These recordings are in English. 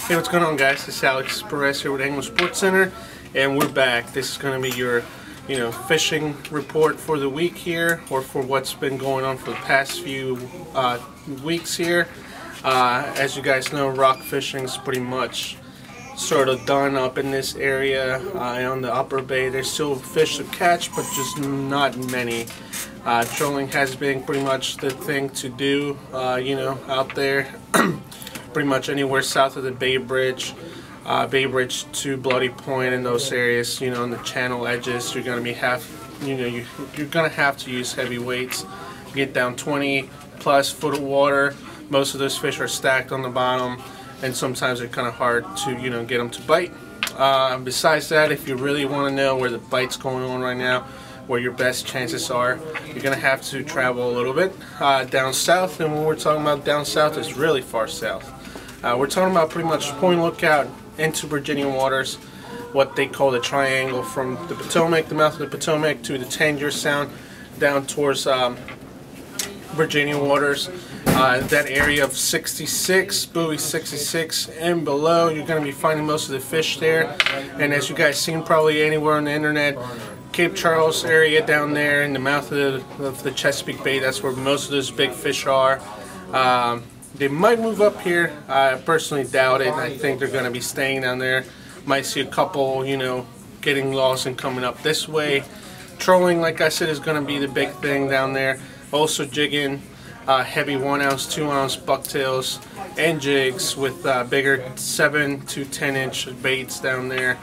Hey, what's going on, guys? This is Alex Perez here with Angler Sports Center, and we're back. This is going to be your, fishing report for the week here, or for what's been going on for the past few weeks here. As you guys know, rock fishing is pretty much sort of done up in this area on the upper bay. There's still fish to catch, but just not many. Trolling has been pretty much the thing to do, out there. Pretty much anywhere south of the Bay Bridge to Bloody Point and those areas, on the channel edges, you're gonna be you're gonna have to use heavy weights. Get down 20 plus foot of water. Most of those fish are stacked on the bottom, and sometimes they're kind of hard to get them to bite. Besides that, if you really want to know where the bite's going on right now, where your best chances are, you're gonna have to travel a little bit down south. And when we're talking about down south, it's really far south. We're talking about pretty much Point Lookout into Virginia waters, what they call the triangle from the Potomac, the mouth of the Potomac, to the Tangier Sound down towards Virginia waters. That area of 66, buoy 66 and below, you're going to be finding most of the fish there. And as you guys seen probably anywhere on the internet, Cape Charles area down there in the mouth of the Chesapeake Bay, that's where most of those big fish are. They might move up here. I personally doubt it. I think they're going to be staying down there. Might see a couple, getting lost and coming up this way. Trolling, like I said, is going to be the big thing down there. Also jigging heavy 1 ounce, 2 ounce bucktails and jigs with bigger 7 to 10 inch baits down there.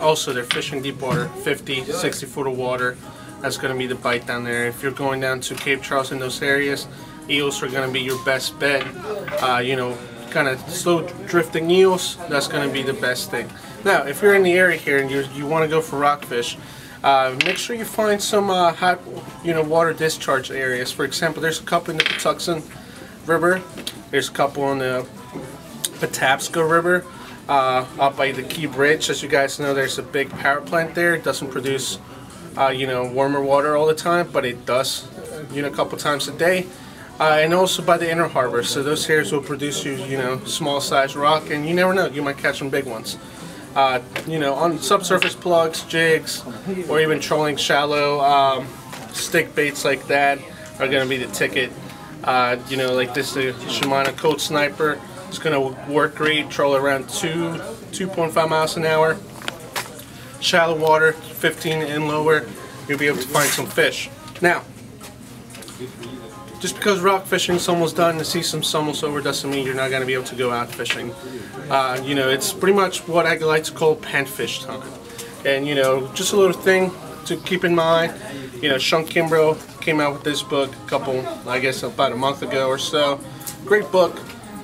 Also, they're fishing deep water, 50, 60 foot of water. That's going to be the bite down there. If you're going down to Cape Charles in those areas, eels are going to be your best bet. Kind of slow drifting eels, that's going to be the best thing. Now, if you're in the area here and you want to go for rockfish, make sure you find some hot, water discharge areas. For example, there's a couple in the Patuxent River. There's a couple on the Patapsco River. Up by the Key Bridge. As you guys know, there's a big power plant there. It doesn't produce, warmer water all the time, but it does, a couple times a day. And also by the Inner Harbor. So those areas will produce you, small size rock, and you never know, you might catch some big ones. On subsurface plugs, jigs, or even trolling shallow stick baits like that are going to be the ticket. Like this, the Shimano Code Sniper. It's going to work great, troll around 2.5 miles an hour. Shallow water, 15 and lower, you'll be able to find some fish. Now, just because rock fishing is almost done, the season's almost over, doesn't mean you're not going to be able to go out fishing. It's pretty much what I like to call panfish time. And, just a little thing to keep in mind, Sean Kimbrough came out with this book about a month ago or so. Great book.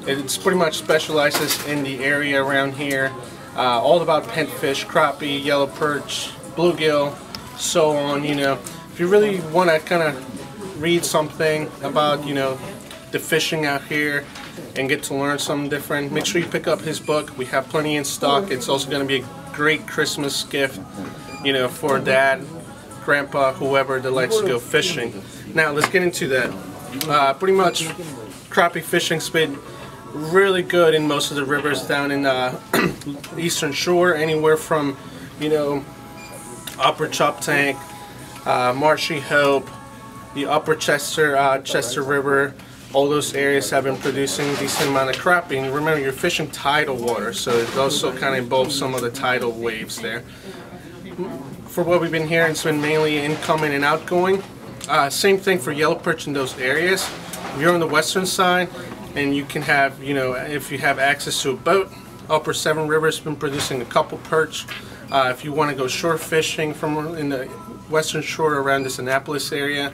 It's pretty much specializes in the area around here, all about panfish, crappie, yellow perch, bluegill, so on. If you really want to kind of read something about the fishing out here and get to learn something different, make sure you pick up his book. We have plenty in stock. It's also going to be a great Christmas gift, for dad, grandpa, whoever that likes to go fishing. Now let's get into that. Pretty much crappie fishing's been really good in most of the rivers down in the eastern shore, anywhere from Upper Choptank, Marshy Hope, the Upper Chester River. All those areas have been producing a decent amount of crappie. And remember, you're fishing tidal water, so it also kind of involves some of the tidal waves there. For what we've been hearing, it's been mainly incoming and outgoing. Same thing for yellow perch in those areas. If you're on the western side, and you can have, if you have access to a boat, Upper Seven Rivers has been producing a couple perch. If you want to go shore fishing in the western shore around this Annapolis area,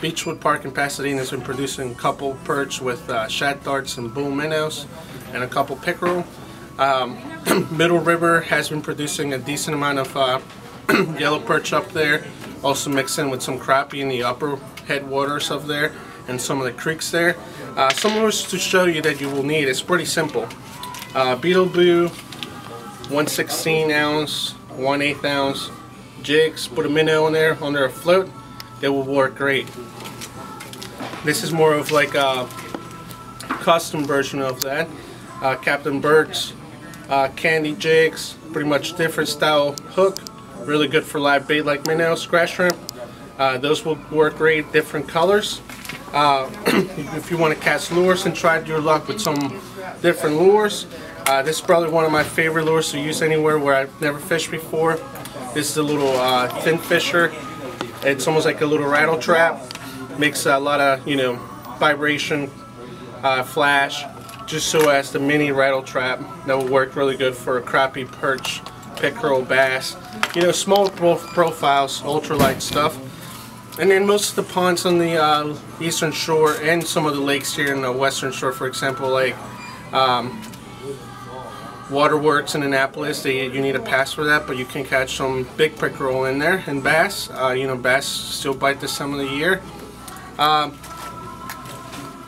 Beechwood Park in Pasadena has been producing a couple perch with shad darts and bull minnows, and a couple pickerel. Middle River has been producing a decent amount of yellow perch up there, also mixed in with some crappie in the upper headwaters of there and some of the creeks there. Some of those to show you that you will need, it's pretty simple. Beetle Boo, 1/16 ounce, 1/8 ounce jigs, put a minnow in there under a float, it will work great. This is more of like a custom version of that. Captain Birds, candy jigs, pretty much different style hook. Really good for live bait like minnow, scratch shrimp. Those will work great, different colors. If you want to cast lures and try your luck with some different lures, this is probably one of my favorite lures to use anywhere where I've never fished before. This is a little thin fisher. It's almost like a little rattle trap. Makes a lot of, you know, vibration, flash, just so as the mini rattle trap. That will work really good for a crappie, perch, pickerel, bass, you know, small profiles, ultralight stuff. And then most of the ponds on the eastern shore and some of the lakes here in the western shore, for example, like Waterworks in Annapolis, you need a pass for that, but you can catch some big pickerel in there, and bass. You know, bass still bite this time of the year.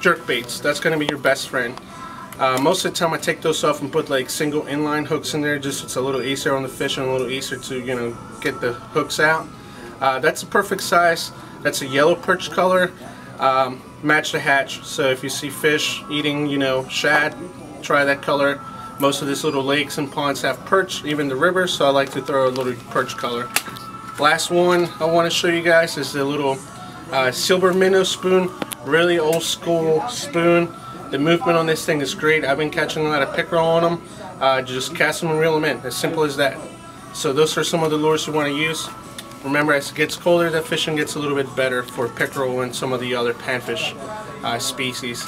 Jerk baits, that's going to be your best friend. Most of the time I take those off and put like single inline hooks in there, just so it's a little easier on the fish and a little easier to, you know, get the hooks out. That's a perfect size. That's a yellow perch color. Match the hatch. So if you see fish eating, you know, shad, try that color. Most of these little lakes and ponds have perch, even the rivers, so I like to throw a little perch color. Last one I want to show you guys is the little silver minnow spoon. Really old school spoon. The movement on this thing is great. I've been catching a lot of pickerel on them. Just cast them and reel them in. As simple as that. So those are some of the lures you want to use. Remember, as it gets colder, the fishing gets a little bit better for pickerel and some of the other panfish species.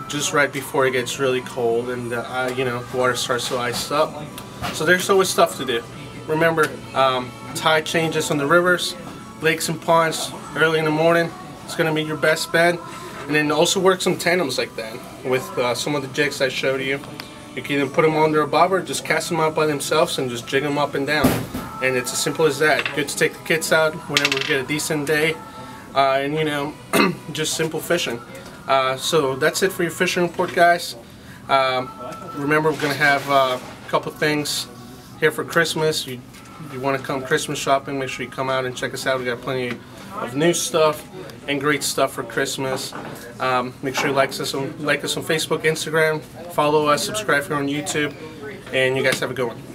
Just right before it gets really cold and you know, the water starts to ice up. So there's always stuff to do. Remember, tide changes on the rivers, lakes and ponds early in the morning. It's going to be your best bet. And then also work some tandems like that with some of the jigs I showed you. You can either put them under a bobber, just cast them out by themselves and just jig them up and down. And it's as simple as that. Good to take the kids out whenever we get a decent day. And you know, just simple fishing. So that's it for your fishing report, guys. Remember, we're going to have a couple things here for Christmas. You want to come Christmas shopping, make sure you come out and check us out. We got plenty of new stuff and great stuff for Christmas. Make sure you like us on Facebook, Instagram, follow us, subscribe here on YouTube, and you guys have a good one.